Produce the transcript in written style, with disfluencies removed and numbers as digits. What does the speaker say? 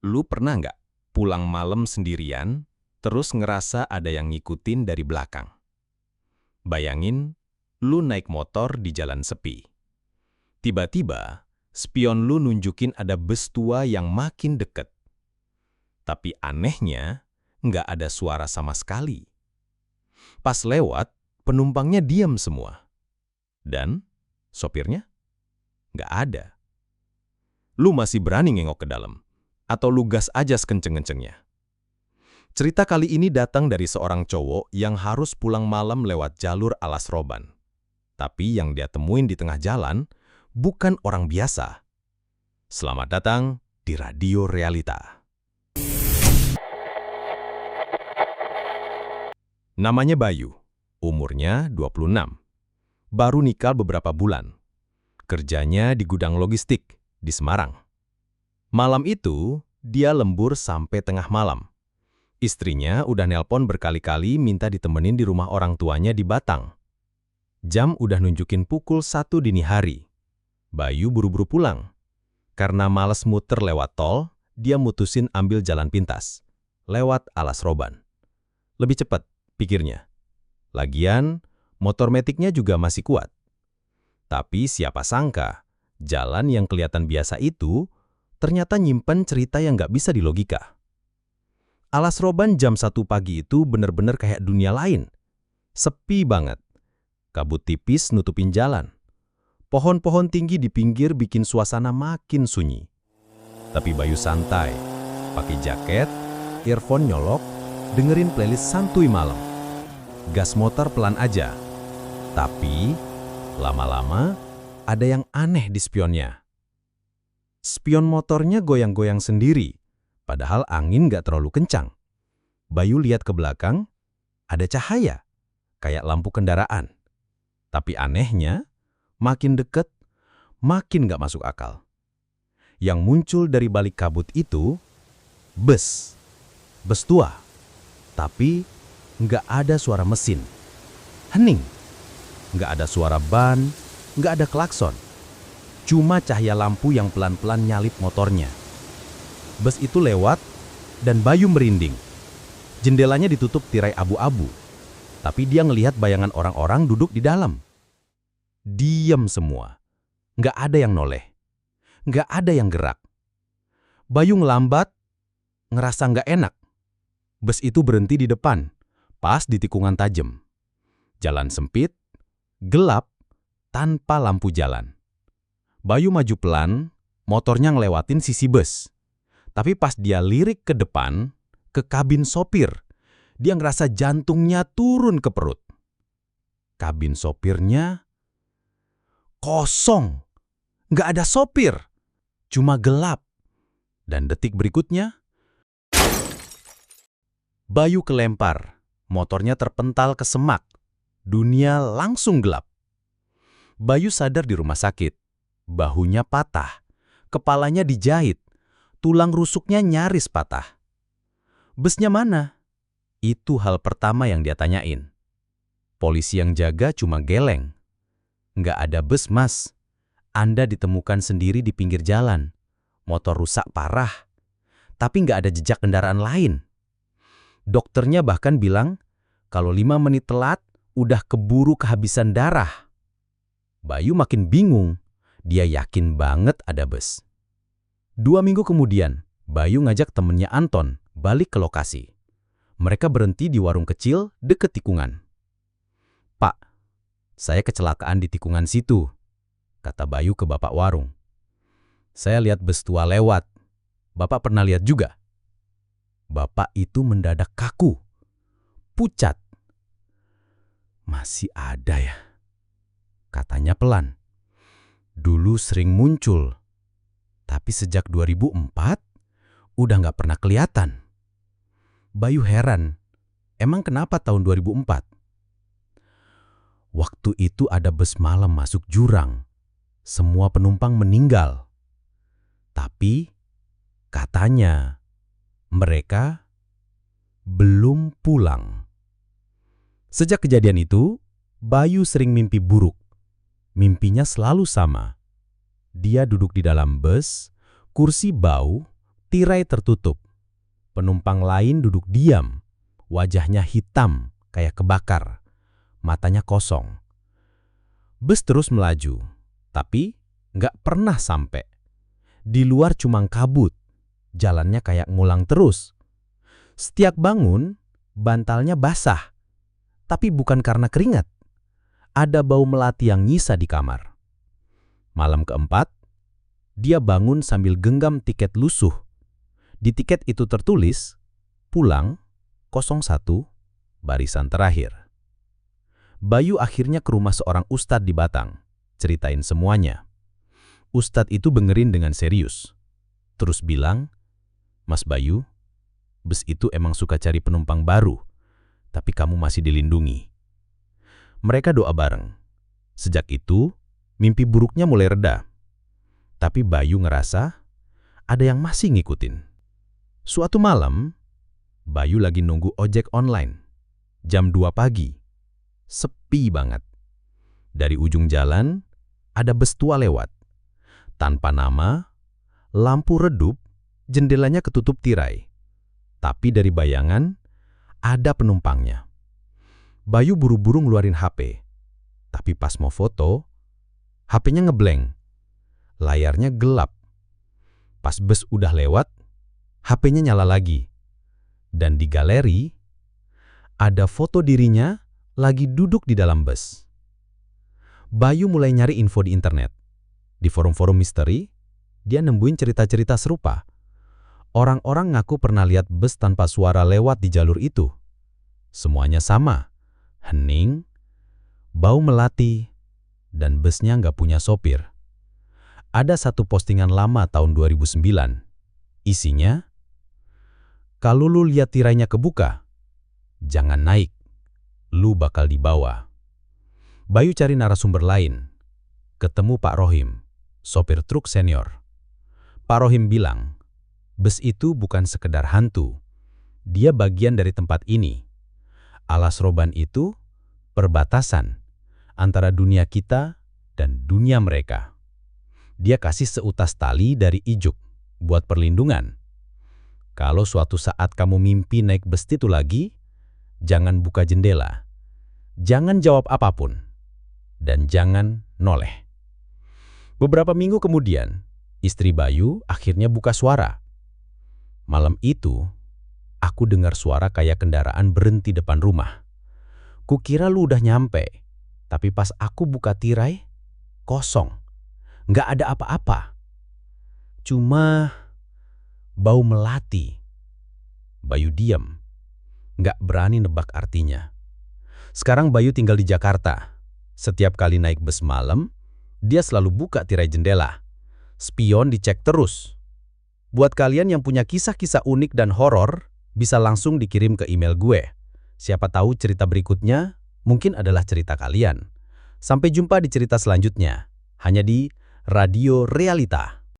Lu pernah nggak pulang malam sendirian, terus ngerasa ada yang ngikutin dari belakang? Bayangin, lu naik motor di jalan sepi. Tiba-tiba, spion lu nunjukin ada bus tua yang makin deket. Tapi anehnya, nggak ada suara sama sekali. Pas lewat, penumpangnya diam semua. Dan sopirnya nggak ada. Lu masih berani nengok ke dalam? Atau lu gas aja sekenceng-kencengnya? Cerita kali ini datang dari seorang cowok yang harus pulang malam lewat jalur Alas Roban. Tapi yang dia temuin di tengah jalan bukan orang biasa. Selamat datang di Radio Realita. Namanya Bayu, umurnya 26. Baru nikah beberapa bulan. Kerjanya di gudang logistik di Semarang. Malam itu, dia lembur sampai tengah malam. Istrinya udah nelpon berkali-kali minta ditemenin di rumah orang tuanya di Batang. Jam udah nunjukin pukul 1 dini hari. Bayu buru-buru pulang. Karena males muter lewat tol, dia mutusin ambil jalan pintas. Lewat Alas Roban. Lebih cepat, pikirnya. Lagian, motor metiknya juga masih kuat. Tapi siapa sangka, jalan yang kelihatan biasa itu ternyata nyimpen cerita yang nggak bisa dilogika. Alas Roban jam 1 pagi itu bener-bener kayak dunia lain. Sepi banget. Kabut tipis nutupin jalan. Pohon-pohon tinggi di pinggir bikin suasana makin sunyi. Tapi Bayu santai. Pakai jaket, earphone nyolok, dengerin playlist santuy malam. Gas motor pelan aja. Tapi, lama-lama ada yang aneh di spionnya. Spion motornya goyang-goyang sendiri. Padahal angin nggak terlalu kencang. Bayu lihat ke belakang, ada cahaya, kayak lampu kendaraan. Tapi anehnya, makin deket, makin nggak masuk akal. Yang muncul dari balik kabut itu, bus. Bus tua. Tapi nggak ada suara mesin. Hening. Nggak ada suara ban, nggak ada klakson. Cuma cahaya lampu yang pelan-pelan nyalip motornya. Bus itu lewat, dan Bayu merinding. Jendelanya ditutup tirai abu-abu, tapi dia ngelihat bayangan orang-orang duduk di dalam. Diam semua. Nggak ada yang noleh. Nggak ada yang gerak. Bayu ngelambat, ngerasa nggak enak. Bus itu berhenti di depan, pas di tikungan tajam. Jalan sempit, gelap, tanpa lampu jalan. Bayu maju pelan, motornya ngelewatin sisi bus. Tapi pas dia lirik ke depan, ke kabin sopir, dia ngerasa jantungnya turun ke perut. Kabin sopirnya kosong. Nggak ada sopir. Cuma gelap. Dan detik berikutnya, Bayu kelempar. Motornya terpental ke semak. Dunia langsung gelap. Bayu sadar di rumah sakit. Bahunya patah. Kepalanya dijahit. Tulang rusuknya nyaris patah. Busnya mana? Itu hal pertama yang dia tanyain. Polisi yang jaga cuma geleng. Nggak ada bus, Mas. Anda ditemukan sendiri di pinggir jalan. Motor rusak parah. Tapi nggak ada jejak kendaraan lain. Dokternya bahkan bilang, kalau 5 menit telat, udah keburu kehabisan darah. Bayu makin bingung. Dia yakin banget ada bus. 2 minggu kemudian, Bayu ngajak temennya Anton balik ke lokasi. Mereka berhenti di warung kecil deket tikungan. Pak, saya kecelakaan di tikungan situ, kata Bayu ke bapak warung. Saya lihat bus tua lewat. Bapak pernah lihat juga? Bapak itu mendadak kaku. Pucat. Masih ada ya? Katanya pelan. Dulu sering muncul. Tapi sejak 2004, udah nggak pernah kelihatan. Bayu heran, emang kenapa tahun 2004? Waktu itu ada bus malam masuk jurang. Semua penumpang meninggal. Tapi, katanya, mereka belum pulang. Sejak kejadian itu, Bayu sering mimpi buruk. Mimpinya selalu sama. Dia duduk di dalam bus, kursi bau, Tirai tertutup. Penumpang lain duduk diam. Wajahnya hitam, kayak kebakar. Matanya kosong. Bus terus melaju, tapi nggak pernah sampai. Di luar cuma kabut. Jalannya kayak ngulang terus. Setiap bangun, bantalnya basah. Tapi bukan karena keringat. Ada bau melati yang nyisa di kamar. Malam keempat, dia bangun sambil genggam tiket lusuh. Di tiket itu tertulis, pulang 01, barisan terakhir. Bayu akhirnya ke rumah seorang ustadz di Batang, ceritain semuanya. Ustadz itu dengerin dengan serius. Terus bilang, "Mas Bayu, bus itu emang suka cari penumpang baru, tapi kamu masih dilindungi." Mereka doa bareng. Sejak itu, mimpi buruknya mulai reda. Tapi Bayu ngerasa ada yang masih ngikutin. Suatu malam, Bayu lagi nunggu ojek online. Jam 2 pagi. Sepi banget. Dari ujung jalan, ada bus tua lewat. Tanpa nama, lampu redup, jendelanya ketutup tirai. Tapi dari bayangan, ada penumpangnya. Bayu buru-buru ngeluarin HP. Tapi pas mau foto, HP-nya ngeblank. Layarnya gelap. Pas bus udah lewat, HP-nya nyala lagi. Dan di galeri, ada foto dirinya lagi duduk di dalam bus. Bayu mulai nyari info di internet. Di forum-forum misteri, dia nemuin cerita-cerita serupa. Orang-orang ngaku pernah lihat bus tanpa suara lewat di jalur itu. Semuanya sama, hening, bau melati, dan busnya nggak punya sopir. Ada satu postingan lama tahun 2009. Isinya, "Kalau lu lihat tirainya kebuka, jangan naik, lu bakal dibawa." Bayu cari narasumber lain. Ketemu Pak Rohim, sopir truk senior. Pak Rohim bilang, bus itu bukan sekedar hantu. Dia bagian dari tempat ini. Alas Roban itu perbatasan antara dunia kita dan dunia mereka. Dia kasih seutas tali dari ijuk buat perlindungan. Kalau suatu saat kamu mimpi naik bus itu lagi, jangan buka jendela, jangan jawab apapun, dan jangan noleh. Beberapa minggu kemudian, istri Bayu akhirnya buka suara. "Malam itu, aku dengar suara kayak kendaraan berhenti depan rumah. Kukira lu udah nyampe, tapi pas aku buka tirai, kosong. Nggak ada apa-apa. Cuma bau melati." Bayu diam, nggak berani nebak artinya. Sekarang Bayu tinggal di Jakarta. Setiap kali naik bus malam, dia selalu buka tirai jendela. Spion dicek terus. Buat kalian yang punya kisah-kisah unik dan horor, bisa langsung dikirim ke email gue. Siapa tahu cerita berikutnya mungkin adalah cerita kalian. Sampai jumpa di cerita selanjutnya, hanya di Radio Realita.